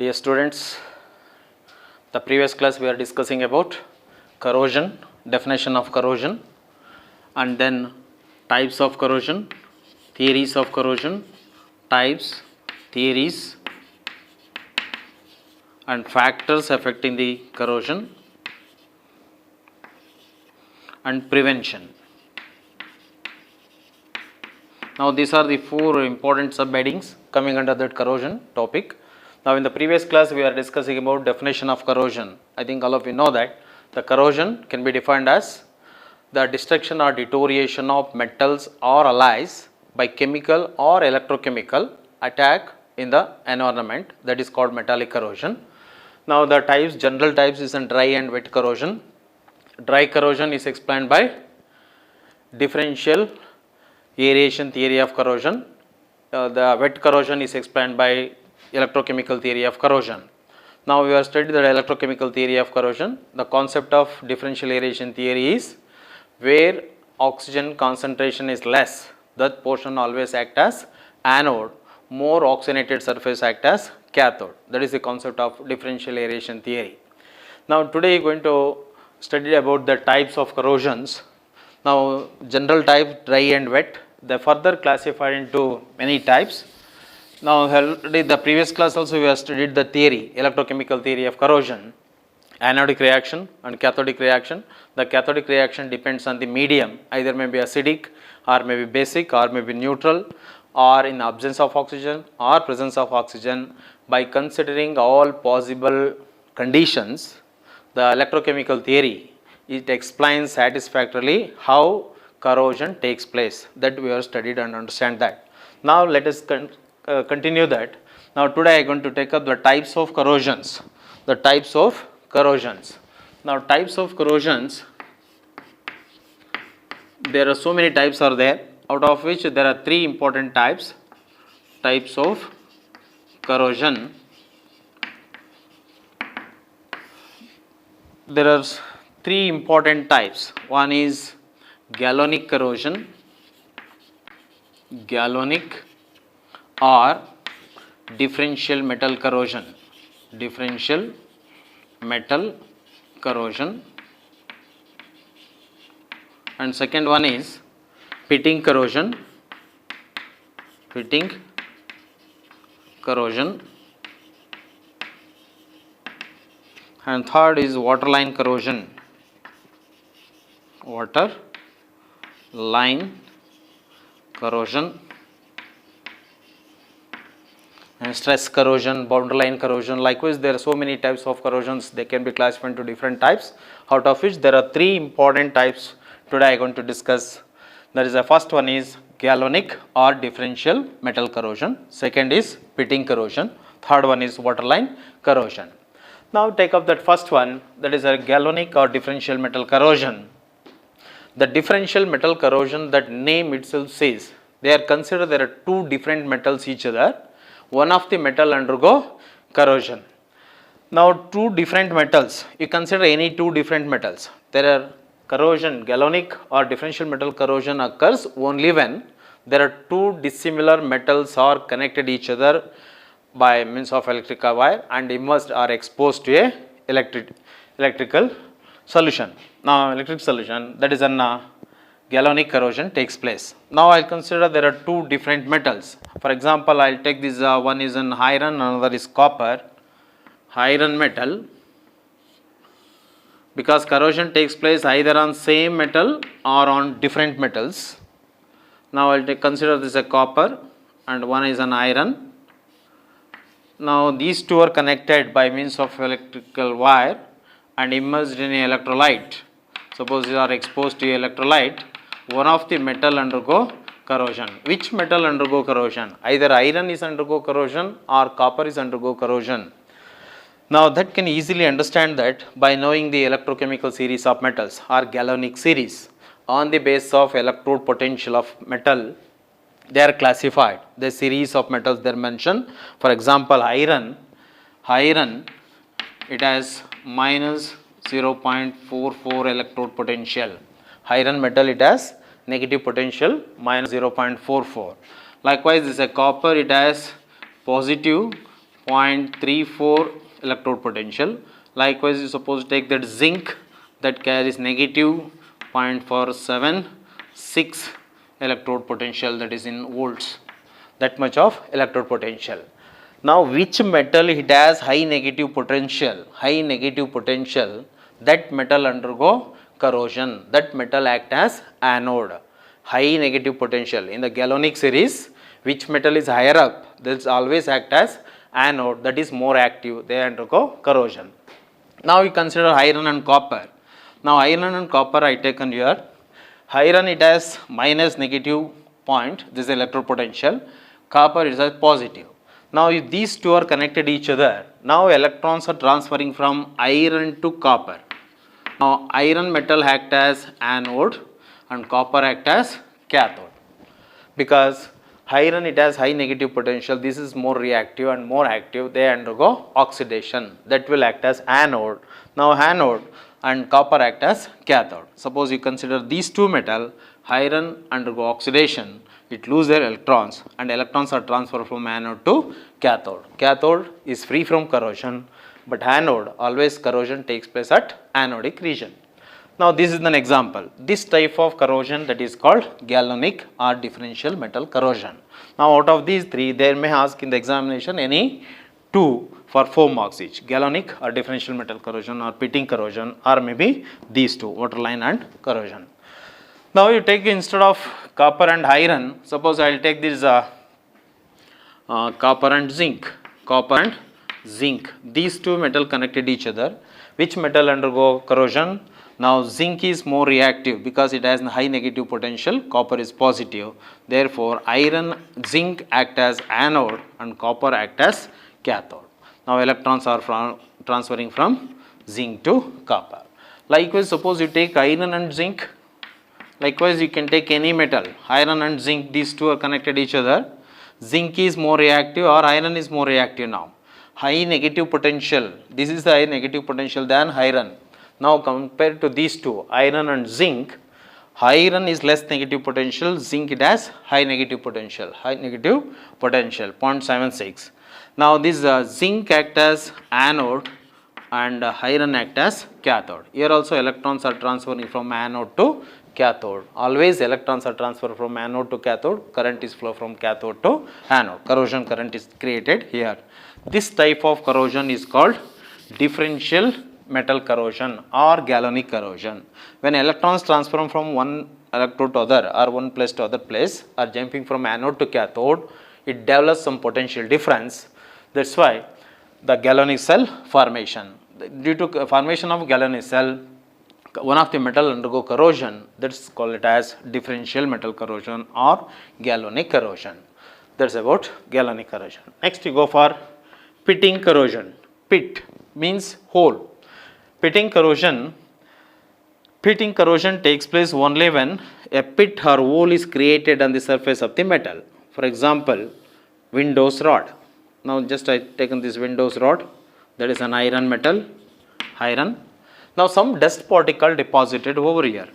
Dear students, the previous class we are discussing about corrosion, definition of corrosion, and then types of corrosion, theories of corrosion, types, theories, and factors affecting the corrosion, and prevention. Now these are the four important subheadings coming under that corrosion topic. Now in the previous class we are discussing about definition of corrosion. I think all of you know that the corrosion can be defined as the destruction or deterioration of metals or alloys by chemical or electrochemical attack in the environment, that is called metallic corrosion. Now the types, general types is in dry and wet corrosion. Dry corrosion is explained by differential aeration theory of corrosion. The wet corrosion is explained by electrochemical theory of corrosion. Now we have studied the electrochemical theory of corrosion. The concept of differential aeration theory is where oxygen concentration is less, that portion always act as anode, more oxygenated surface act as cathode. That is the concept of differential aeration theory. Now today we are going to study about the types of corrosions. Now general type, dry and wet, they are further classified into many types. Now already the previous class also we have studied the theory, electrochemical theory of corrosion, anodic reaction and cathodic reaction. The cathodic reaction depends on the medium, either may be acidic or may be basic or may be neutral or in absence of oxygen or presence of oxygen. By considering all possible conditions, the electrochemical theory, it explains satisfactorily how corrosion takes place. That we have studied and understand that. Now let us continue that. Now today I am going to take up the types of corrosions. The types of corrosions. Now types of corrosions, there are so many types are there, out of which there are three important types of corrosion. There are three important types. One is galvanic corrosion, galvanic or differential metal corrosion, differential metal corrosion, and second one is pitting corrosion, pitting corrosion, and third is waterline corrosion, water line corrosion, and stress corrosion, boundary line corrosion. Likewise, there are so many types of corrosions, they can be classified into different types, out of which there are three important types today I am going to discuss. That is, the first one is galvanic or differential metal corrosion, second is pitting corrosion, third one is waterline corrosion. Now take up that first one, that is a galvanic or differential metal corrosion. The differential metal corrosion, that name itself says, they are considered there are two different metals each other, one of the metal undergo corrosion. Now two different metals, you consider any two different metals, there are corrosion, galvanic or differential metal corrosion occurs only when there are two dissimilar metals are connected each other by means of electrical wire and immersed or exposed to a electrical solution. Now electric solution, that is an galvanic corrosion takes place. Now I will consider there are two different metals. For example, I will take this one is an iron, another is copper. Iron metal, because corrosion takes place either on same metal or on different metals. Now I will consider this a copper and one is an iron. Now these two are connected by means of electrical wire and immersed in a electrolyte. Suppose you are exposed to electrolyte, one of the metal undergo corrosion. Which metal undergo corrosion? Either iron is undergo corrosion or copper is undergo corrosion. Now that can easily understand that by knowing the electrochemical series of metals or galvanic series. On the basis of electrode potential of metal, they are classified. The series of metals they are mentioned. For example, iron, it has minus 0.44 electrode potential. Iron metal, it has negative potential minus 0.44. Likewise, this is a copper, it has positive 0.34 electrode potential. Likewise, you suppose take that zinc that carries negative 0.476 electrode potential, that is in volts, that much of electrode potential. Now, which metal it has high negative potential? High negative potential, that metal undergo corrosion, that metal act as anode. High negative potential in the galvanic series, which metal is higher up, that always act as anode, that is more active, they undergo corrosion. Now we consider iron and copper. Now iron and copper I taken here. Iron it has minus negative point, this is electrode potential. Copper is a positive. Now if these two are connected each other, now electrons are transferring from iron to copper. Now iron metal act as anode and copper act as cathode. Because iron it has high negative potential, this is more reactive and more active, they undergo oxidation, that will act as anode. Now anode and copper act as cathode. Suppose you consider these two metal, iron undergo oxidation, it lose their electrons and electrons are transferred from anode to cathode. Cathode is free from corrosion, but anode always corrosion takes place at anodic region. Now this is an example. This type of corrosion, that is called galvanic or differential metal corrosion. Now out of these three, they may ask in the examination any two for 4 marks each. Galvanic or differential metal corrosion or pitting corrosion, or maybe these two, waterline and corrosion. Now you take instead of copper and iron, suppose I will take this copper and zinc. Copper and zinc, these two metal connected each other. Which metal undergo corrosion? Now zinc is more reactive because it has high negative potential, copper is positive. Therefore iron, zinc act as anode and copper act as cathode. Now electrons are transferring from zinc to copper. Likewise, suppose you take iron and zinc. Likewise, you can take any metal, iron and zinc, these two are connected each other. Zinc is more reactive or iron is more reactive now. High negative potential, this is the high negative potential than iron. Now compared to these two, iron and zinc, iron is less negative potential, zinc it has high negative potential, 0.76. Now this zinc act as anode and iron act as cathode. Here also electrons are transferring from anode to cathode. Always electrons are transferred from anode to cathode, current is flow from cathode to anode. Corrosion current is created here. This type of corrosion is called differential metal corrosion or galvanic corrosion. When electrons transfer from one electrode to other or one place to other place or jumping from anode to cathode, it develops some potential difference. That's why the galvanic cell formation. Due to formation of galvanic cell, one of the metal undergo corrosion, that's called it as differential metal corrosion or galvanic corrosion. That's about galvanic corrosion. Next we go for pitting corrosion. Pit means hole. Pitting corrosion takes place only when a pit or hole is created on the surface of the metal. For example, windows rod. Now just I taken this windows rod, that is an iron metal, iron. Now some dust particle deposited over here.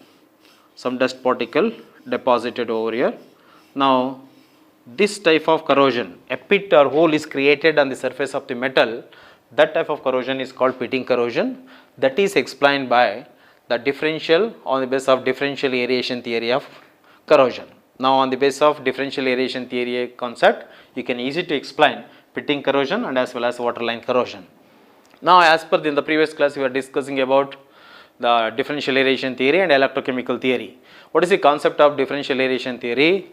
Some dust particle deposited over here. Now this type of corrosion, a pit or hole is created on the surface of the metal, that type of corrosion is called pitting corrosion. That is explained by the differential on the basis of differential aeration theory of corrosion. Now on the basis of differential aeration theory concept, you can easily to explain pitting corrosion and as well as waterline corrosion. Now as per in the previous class we were discussing about the differential aeration theory and electrochemical theory. What is the concept of differential aeration theory?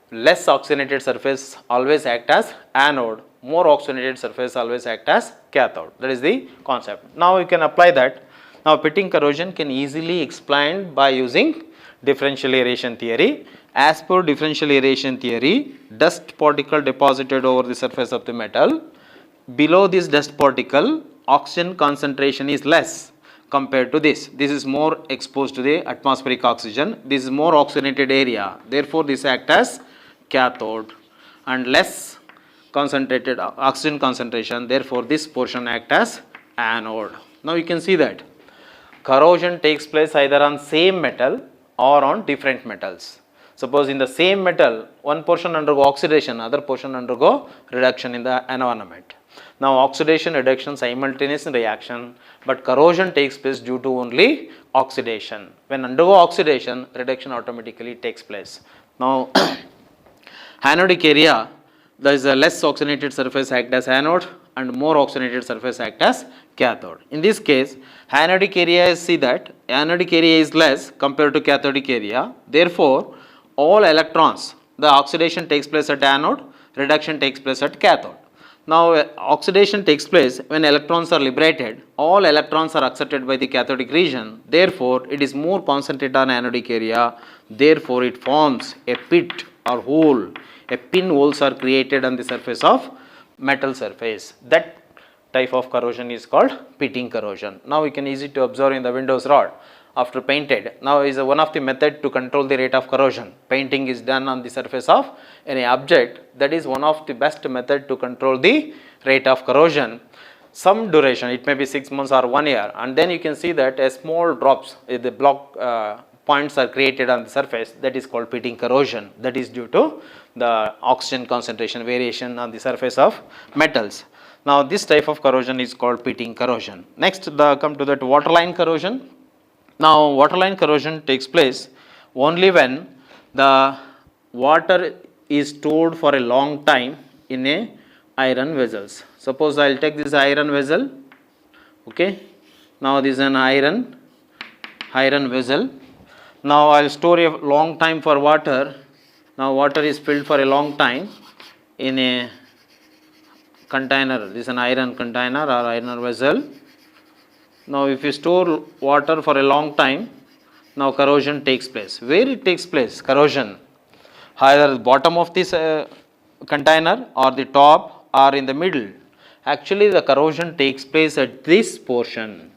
Less oxygenated surface always act as anode, more oxygenated surface always act as cathode. That is the concept. Now you can apply that. Now pitting corrosion can easily explained by using differential aeration theory. As per differential aeration theory, dust particle deposited over the surface of the metal. Below this dust particle, oxygen concentration is less compared to this. This is more exposed to the atmospheric oxygen. This is more oxygenated area. Therefore, this act as cathode and less concentrated oxygen concentration. Therefore, this portion act as anode. Now, you can see that corrosion takes place either on same metal or on different metals. Suppose in the same metal, one portion undergo oxidation, other portion undergo reduction in the environment. Now oxidation reduction simultaneous reaction, but corrosion takes place due to only oxidation. When undergo oxidation, reduction automatically takes place. Now anodic area, there is a less oxygenated surface act as anode and more oxygenated surface act as cathode. In this case, anodic area is, see that anodic area is less compared to cathodic area. Therefore, all electrons, the oxidation takes place at anode, reduction takes place at cathode. Now, oxidation takes place when electrons are liberated. All electrons are accepted by the cathodic region. Therefore, it is more concentrated on anodic area. Therefore, it forms a pit or hole. A pinholes are created on the surface of metal surface. That type of corrosion is called pitting corrosion. Now, we can easy to observe in the windows rod after painted. Now, is one of the method to control the rate of corrosion. Painting is done on the surface of any object. That is one of the best method to control the rate of corrosion. Some duration, it may be 6 months or 1 year, and then you can see that a small drops, the block points are created on the surface. That is called pitting corrosion. That is due to the oxygen concentration variation on the surface of metals. Now, this type of corrosion is called pitting corrosion. Next, come to that waterline corrosion. Now, waterline corrosion takes place only when the water is stored for a long time in a iron vessels. Suppose I will take this iron vessel, okay. Now, this is an iron vessel. Now, I will store a long time for water. Now, water is filled for a long time in a container. This is an iron container or iron vessel. Now, if you store water for a long time, now corrosion takes place. Where it takes place? Corrosion either the bottom of this container or the top or in the middle. Actually, the corrosion takes place at this portion.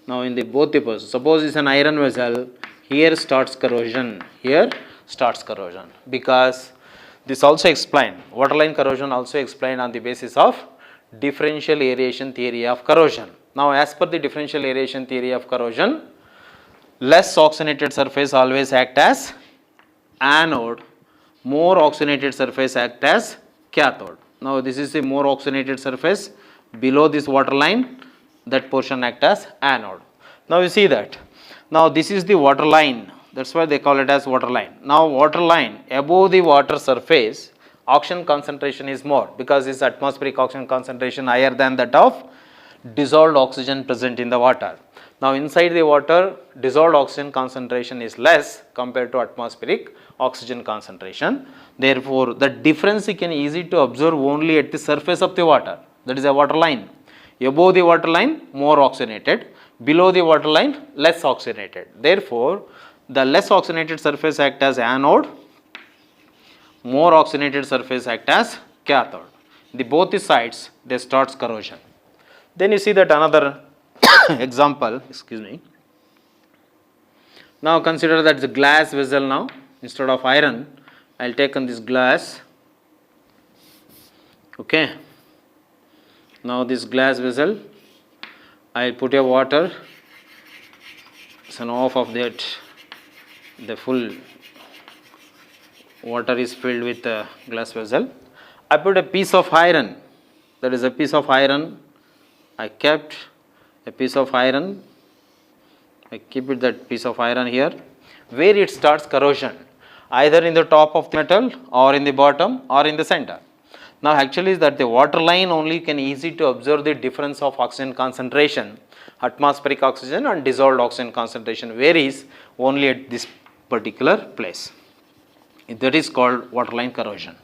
Now, in the both the portions. Suppose it's an iron vessel. Here starts corrosion. Here starts corrosion, because this also explained. Waterline corrosion also explained on the basis of differential aeration theory of corrosion. Now, as per the differential aeration theory of corrosion, less oxygenated surface always act as anode, more oxygenated surface act as cathode. Now, this is the more oxygenated surface, below this waterline, that portion act as anode. Now, you see that. Now, this is the waterline, that is why they call it as waterline. Now, waterline, above the water surface, oxygen concentration is more, because its atmospheric oxygen concentration higher than that of dissolved oxygen present in the water. Now, inside the water, dissolved oxygen concentration is less compared to atmospheric oxygen concentration. Therefore, the difference you can easy to observe only at the surface of the water. That is a water line. Above the water line, more oxygenated. Below the water line, less oxygenated. Therefore, the less oxygenated surface act as anode, more oxygenated surface act as cathode. The both the sides, they starts corrosion. Then you see that another example, excuse me. Now, consider that the glass vessel now, instead of iron, I will take on this glass, okay. Now, this glass vessel, I put a water, so now off of that, the full water is filled with a glass vessel. I put a piece of iron, that is a piece of iron. I kept a piece of iron, I keep it that piece of iron here, where it starts corrosion, either in the top of the metal or in the bottom or in the center. Now, actually is that the water line only can easy to observe the difference of oxygen concentration. Atmospheric oxygen and dissolved oxygen concentration varies only at this particular place. That is called waterline corrosion.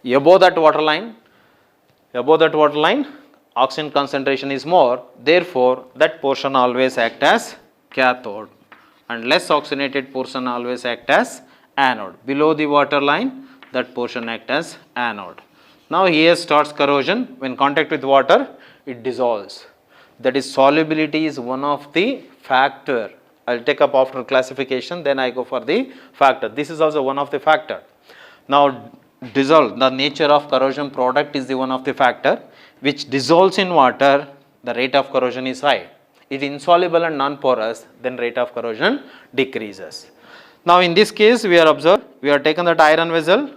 Above that waterline, oxygen concentration is more, therefore, that portion always act as cathode, and less oxygenated portion always act as anode. Below the waterline, that portion act as anode. Now, here starts corrosion. When contact with water, it dissolves. That is, solubility is one of the factor. I will take up after classification, then I go for the factor. This is also one of the factor. Now, dissolve, the nature of corrosion product is the one of the factor which dissolves in water, the rate of corrosion is high. It insoluble and non-porous, then rate of corrosion decreases. Now, in this case, we are taken that iron vessel,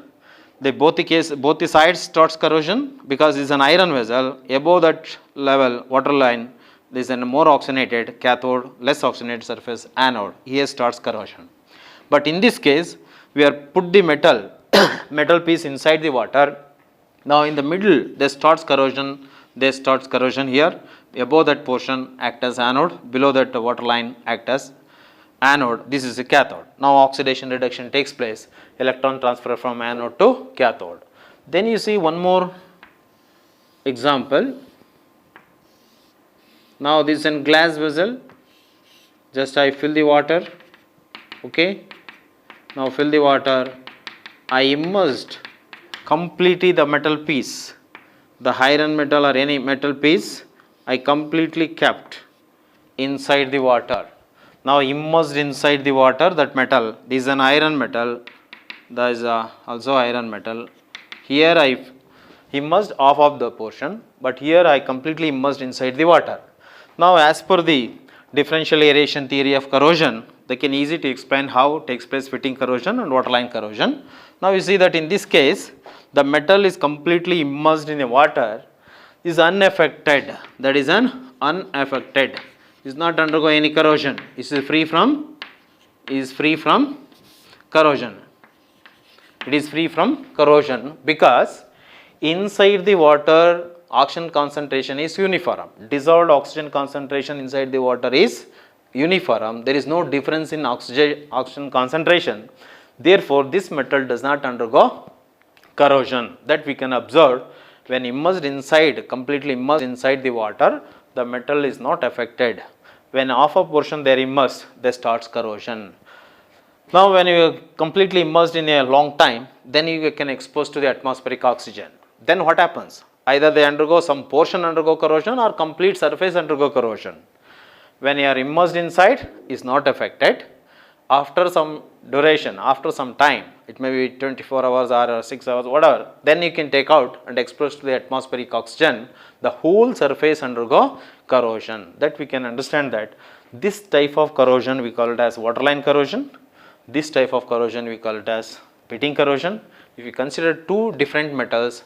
both the sides starts corrosion because it's an iron vessel. Above that level water line, there is a more oxygenated cathode, less oxygenated surface anode. Here starts corrosion. But in this case, we are put the metal metal piece inside the water. Now in the middle, there starts corrosion. There starts corrosion here. Above that portion act as anode. Below that water line act as anode. This is a cathode. Now oxidation reduction takes place. Electron transfer from anode to cathode. Then you see one more example. Now this is a glass vessel. Just I fill the water. Okay. Now fill the water. I immersed completely the metal piece, the iron metal or any metal piece, I completely kept inside the water. Now immersed inside the water that metal, this is an iron metal, there is also iron metal. Here I immersed half of the portion, but here I completely immersed inside the water. Now as per the differential aeration theory of corrosion, they can easy to explain how takes place fitting corrosion and waterline corrosion. Now you see that in this case, the metal is completely immersed in the water, is unaffected, that is an unaffected, is not undergo any corrosion, is free from corrosion. It is free from corrosion because inside the water oxygen concentration is uniform. Dissolved oxygen concentration inside the water is uniform. There is no difference in oxygen concentration. Therefore, this metal does not undergo corrosion. That we can observe when immersed inside, completely immersed inside the water, the metal is not affected. When half a portion they are immersed, they starts corrosion. Now when you are completely immersed in a long time, then you can expose to the atmospheric oxygen. Then what happens? Either they undergo some portion undergo corrosion or complete surface undergo corrosion. When you are immersed inside, is not affected. After some duration, after some time, it may be 24 hours or 6 hours, whatever, then you can take out and expose to the atmospheric oxygen, the whole surface undergo corrosion. That we can understand that this type of corrosion we call it as waterline corrosion. This type of corrosion we call it as pitting corrosion. If you consider two different metals,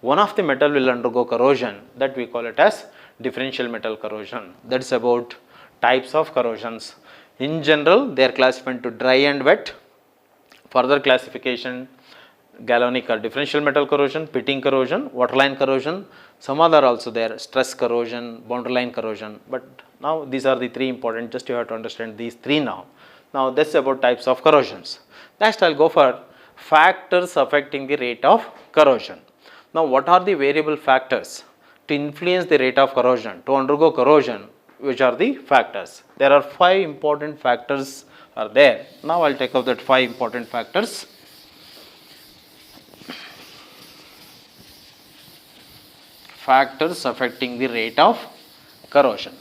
one of the metal will undergo corrosion, that we call it as differential metal corrosion. That is about types of corrosions. In general, they are classified into dry and wet. Further classification, galvanic or differential metal corrosion, pitting corrosion, waterline corrosion. Some other also there, stress corrosion, boundary line corrosion. But now these are the three important, just you have to understand these three now. Now this is about types of corrosions. Next I will go for factors affecting the rate of corrosion. Now what are the variable factors to influence the rate of corrosion, to undergo corrosion? Which are the factors? There are 5 important factors are there. Now I will take up that 5 important factors. Factors affecting the rate of corrosion.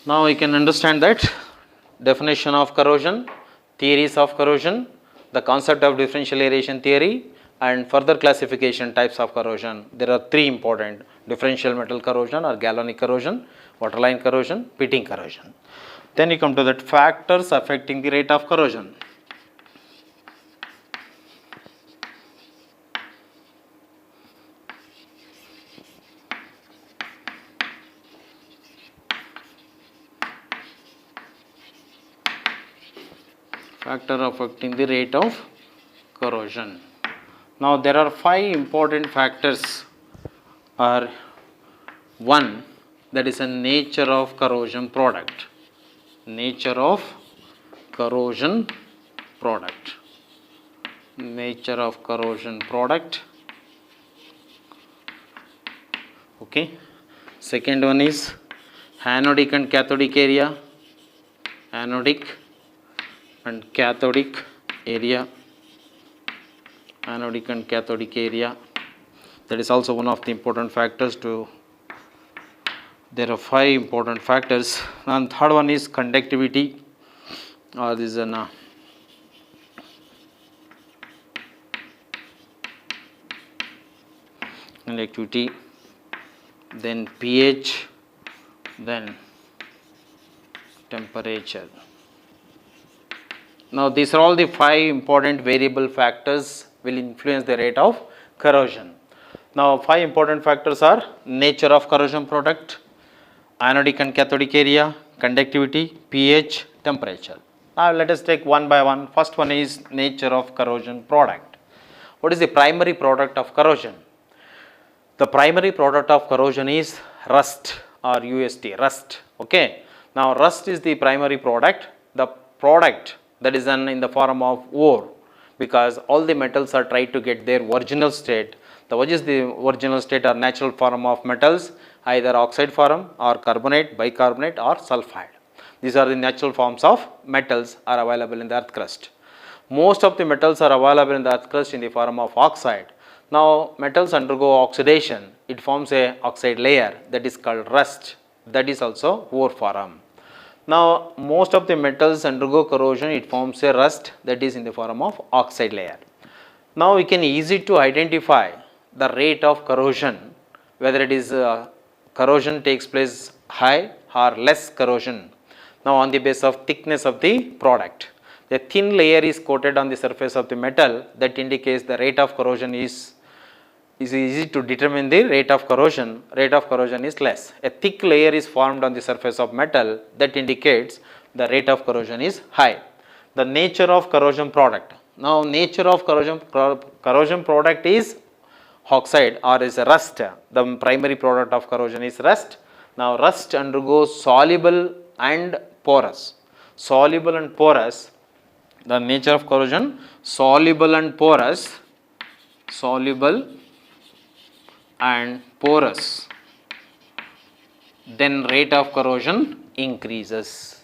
Now we can understand that definition of corrosion, theories of corrosion, the concept of differential aeration theory, and further classification types of corrosion. There are 3 important: differential metal corrosion or galvanic corrosion, waterline corrosion, pitting corrosion. Then you come to that factors affecting the rate of corrosion. Factor affecting the rate of corrosion. Now there are 5 important factors. Are 1, that is a nature of corrosion product. Nature of corrosion product. Nature of corrosion product. Okay. Second one is anodic and cathodic area. Anodic and cathodic area. Anodic and cathodic area. That is also one of the important factors to. There are 5 important factors. And third one is conductivity. This is an conductivity. Then pH. Then temperature. Now these are all the 5 important variable factors will influence the rate of corrosion. Now 5 important factors are nature of corrosion product, anodic and cathodic area, conductivity, pH, temperature. Now let us take one by one. First one is nature of corrosion product. What is the primary product of corrosion? The primary product of corrosion is rust or UST, rust. Okay. Now rust is the primary product. The product that is done in the form of ore, because all the metals are tried to get their original state. What is the original state or natural form of metals? Either oxide form or carbonate, bicarbonate or sulfide. These are the natural forms of metals are available in the earth crust. Most of the metals are available in the earth crust in the form of oxide. Now metals undergo oxidation, it forms a oxide layer that is called rust, that is also ore form. Now most of the metals undergo corrosion, it forms a rust that is in the form of oxide layer. Now we can easy to identify the rate of corrosion, whether it is corrosion takes place high or less corrosion. Now on the basis of thickness of the product. A thin layer is coated on the surface of the metal, that indicates the rate of corrosion is easy to determine the rate of corrosion is less. A thick layer is formed on the surface of metal, that indicates the rate of corrosion is high. The nature of corrosion product. Now nature of corrosion product is oxide or is rust. The primary product of corrosion is rust. Now rust undergoes soluble and porous. Soluble and porous. The nature of corrosion, soluble and porous, soluble and porous, then rate of corrosion increases.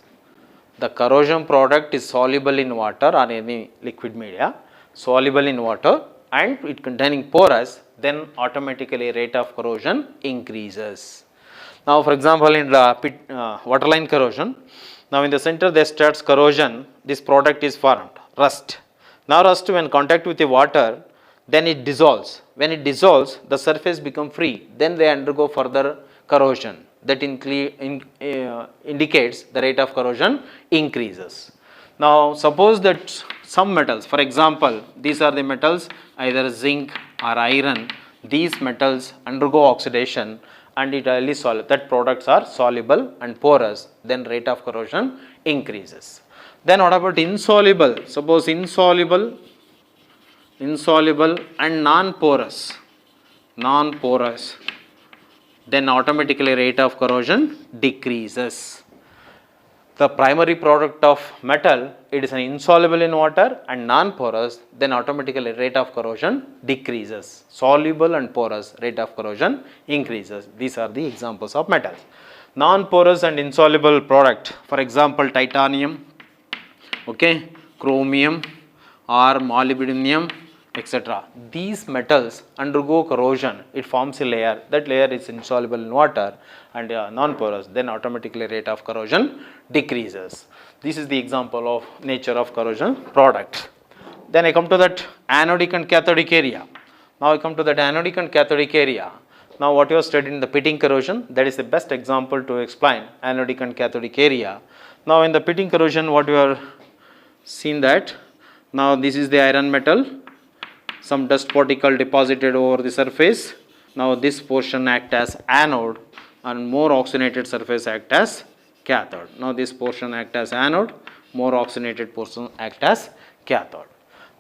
The corrosion product is soluble in water or any liquid media, soluble in water and it containing porous, then automatically rate of corrosion increases. Now for example in the waterline corrosion, now in the center there starts corrosion, this product is formed, rust. Now rust when contact with the water, then it dissolves. When it dissolves, the surface become free, then they undergo further corrosion. That indicates the rate of corrosion increases. Now suppose that some metals, for example, these are the metals either zinc or iron, these metals undergo oxidation and it highly soluble, that products are soluble and porous, then rate of corrosion increases. Then what about insoluble? Suppose insoluble and non-porous, then automatically rate of corrosion decreases. The primary product of metal, it is an insoluble in water and non-porous, then automatically rate of corrosion decreases. Soluble and porous, rate of corrosion increases. These are the examples of metals. Non-porous and insoluble product, for example titanium, okay, chromium or molybdenum, etc. These metals undergo corrosion, it forms a layer, that layer is insoluble in water and non-porous, then automatically rate of corrosion decreases. This is the example of nature of corrosion product. Then I come to that anodic and cathodic area. Now I come to that anodic and cathodic area. Now what you have studied in the pitting corrosion, that is the best example to explain anodic and cathodic area. Now in the pitting corrosion, what you have seen that, now this is the iron metal, some dust particle deposited over the surface. Now this portion act as anode and more oxygenated surface act as cathode. Now this portion act as anode, more oxygenated portion act as cathode.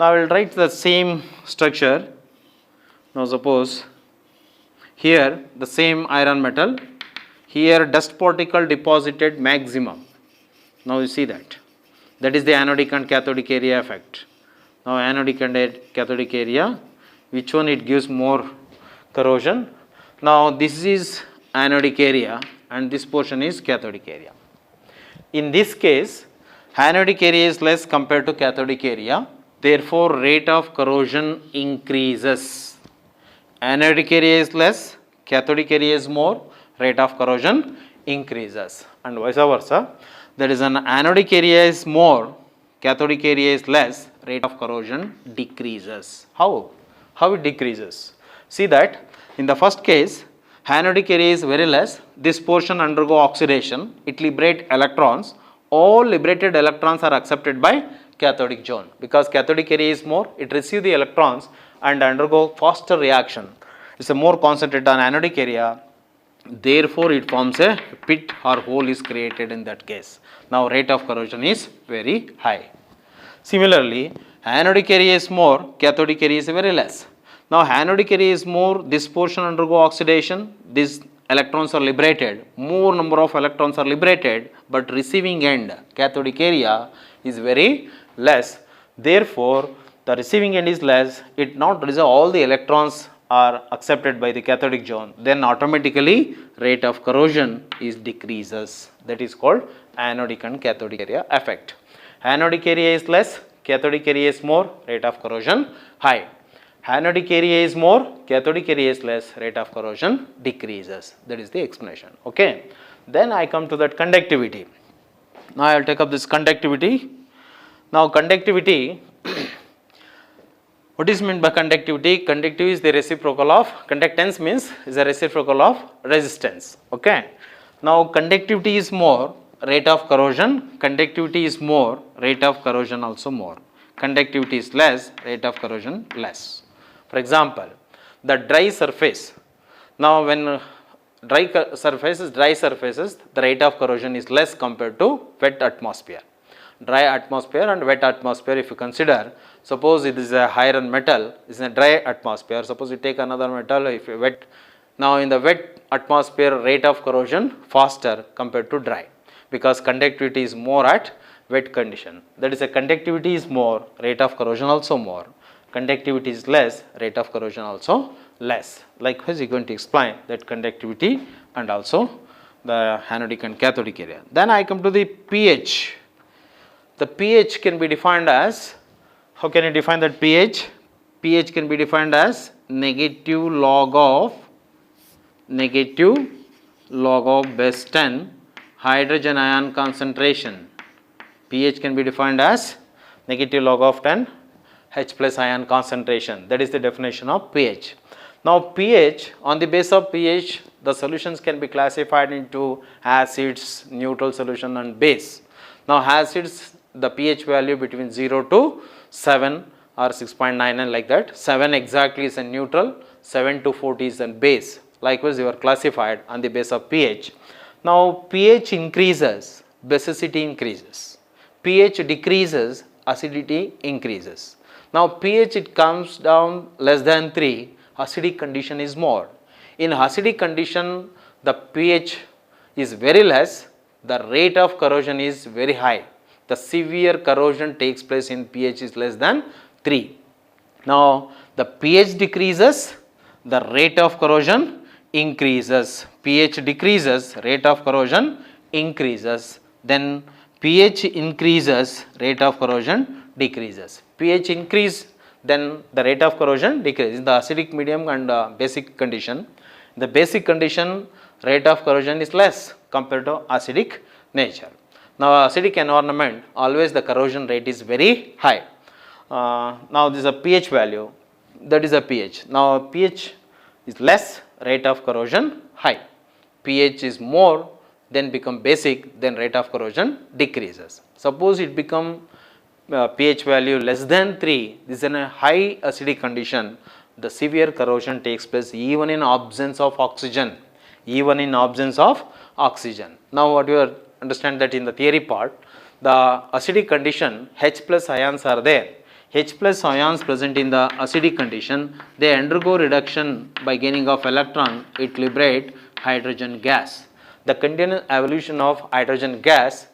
Now I will write the same structure. Now suppose here the same iron metal, here dust particle deposited maximum. Now you see that. That is the anodic and cathodic area effect. Now anodic and cathodic area, which one it gives more corrosion? Now this is anodic area and this portion is cathodic area. In this case, anodic area is less compared to cathodic area, therefore rate of corrosion increases. Anodic area is less, cathodic area is more, rate of corrosion increases, and vice versa. That is, an anodic area is more, cathodic area is less, rate of corrosion decreases. How it decreases? See that in the first case, anodic area is very less, this portion undergo oxidation, it liberate electrons, all liberated electrons are accepted by cathodic zone, because cathodic area is more, it receives the electrons and undergo faster reaction. It's a more concentrated on anodic area, therefore it forms a pit or hole is created in that case. Now rate of corrosion is very high. Similarly, anodic area is more, cathodic area is very less. Now anodic area is more, this portion undergo oxidation, these electrons are liberated, more number of electrons are liberated, but receiving end cathodic area is very less. Therefore, the receiving end is less, it not receive all the electrons are accepted by the cathodic zone, then automatically rate of corrosion is decreases. That is called anodic and cathodic area effect. Anodic area is less, cathodic area is more, rate of corrosion high. Anodic area is more, cathodic area is less, rate of corrosion decreases. That is the explanation. Okay. Then I come to that conductivity. Now I will take up this conductivity. Now conductivity, what is meant by conductivity? Conductivity is the reciprocal of, conductance means is a reciprocal of resistance. Okay. Now conductivity is more, rate of corrosion, conductivity is more, rate of corrosion also more. Conductivity is less, rate of corrosion less. For example, the dry surface. Now when dry surfaces, the rate of corrosion is less compared to wet atmosphere. Dry atmosphere and wet atmosphere, if you consider, suppose it is a iron metal, it is a dry atmosphere, suppose you take another metal, if you wet, now in the wet atmosphere rate of corrosion faster compared to dry, because conductivity is more at wet condition. That is, a conductivity is more, rate of corrosion also more. Conductivity is less, rate of corrosion also less. Likewise, you are going to explain that conductivity and also the anodic and cathodic area. Then I come to the pH. The pH can be defined as, how can you define that pH? pH can be defined as negative log of base 10 hydrogen ion concentration. pH can be defined as negative log of 10 H plus ion concentration. That is the definition of pH. Now pH, on the base of pH, the solutions can be classified into acids, neutral solution and base. Now acids, the pH value between 0 to 7 or 6.9 and like that. 7 exactly is a neutral, 7 to 40 is a base. Likewise, you are classified on the base of pH. Now pH increases, basicity increases. pH decreases, acidity increases. Now pH, it comes down less than 3, acidic condition is more. In acidic condition, the pH is very less, the rate of corrosion is very high. The severe corrosion takes place in pH is less than 3. Now the pH decreases, the rate of corrosion increases. pH decreases, rate of corrosion increases. Then pH increases, rate of corrosion decreases. pH increase, then the rate of corrosion decreases. In the acidic medium and basic condition, the basic condition rate of corrosion is less compared to acidic nature. Now acidic environment, always the corrosion rate is very high. Now this is a pH value, that is a pH. Now pH is less, rate of corrosion high. pH is more, then become basic, then rate of corrosion decreases. Suppose it become pH value less than 3, this is in a high acidic condition, the severe corrosion takes place even in absence of oxygen. Even in absence of oxygen. Now what you understand that in the theory part, the acidic condition, H plus ions are there. H plus ions present in the acidic condition, they undergo reduction by gaining of electron, it liberate hydrogen gas. The continuous evolution of hydrogen gas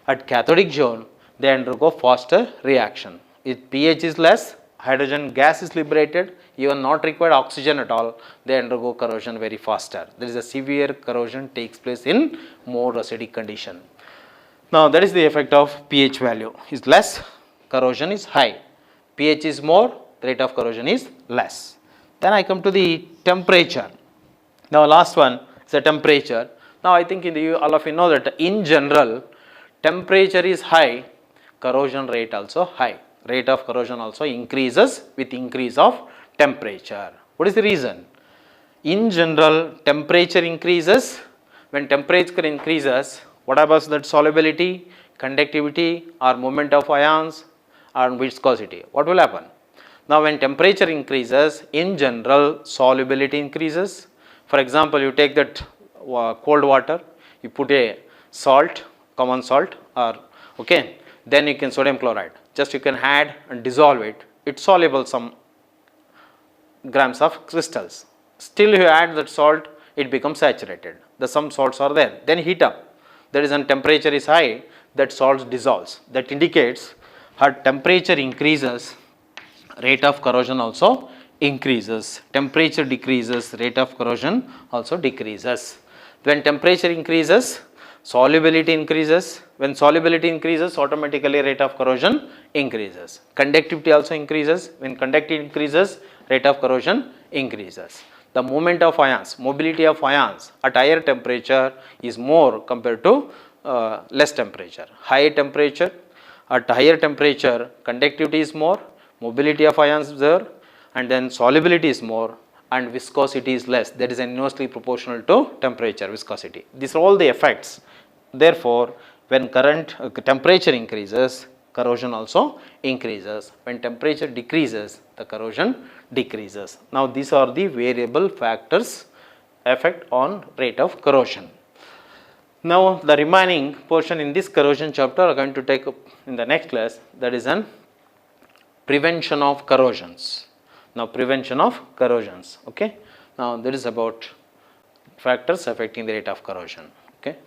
at cathodic zone, they undergo faster reaction. If pH is less, hydrogen gas is liberated, even not required oxygen at all, they undergo corrosion very faster. There is a severe corrosion takes place in more acidic condition. Now that is the effect of pH value is less, corrosion is high. pH is more, the rate of corrosion is less. Then I come to the temperature. Now last one is the temperature. Now I think all of you know that in general, temperature is high, corrosion rate also high. Rate of corrosion also increases with increase of temperature. What is the reason? In general, temperature increases. When temperature increases, what happens? That solubility conductivity or movement of ions or viscosity. What will happen? Now, when temperature increases, in general solubility increases. For example, you take that cold water, you put a salt, common salt, or okay, then you can sodium chloride. Just you can add and dissolve it. It's soluble some grams of crystals. Still you add that salt, it becomes saturated. The some salts are there. Then heat up. That is when temperature is high, that salt dissolves. That indicates her temperature increases, rate of corrosion also increases. Temperature decreases, rate of corrosion also decreases. When temperature increases, solubility increases. When solubility increases, automatically rate of corrosion increases. Conductivity also increases. When conductivity increases, rate of corrosion increases. The movement of ions, mobility of ions at higher temperature is more compared to less temperature. High temperature, at higher temperature, conductivity is more, mobility of ions is there, and then solubility is more, and viscosity is less. That is inversely proportional to temperature, viscosity. These are all the effects. Therefore, when temperature increases, corrosion also increases. When temperature decreases, the corrosion decreases. Now, these are the variable factors effect on rate of corrosion. Now, the remaining portion in this corrosion chapter are going to take up in the next class, that is an prevention of corrosions. Now, prevention of corrosions. Okay. Now, that is about factors affecting the rate of corrosion. Okay.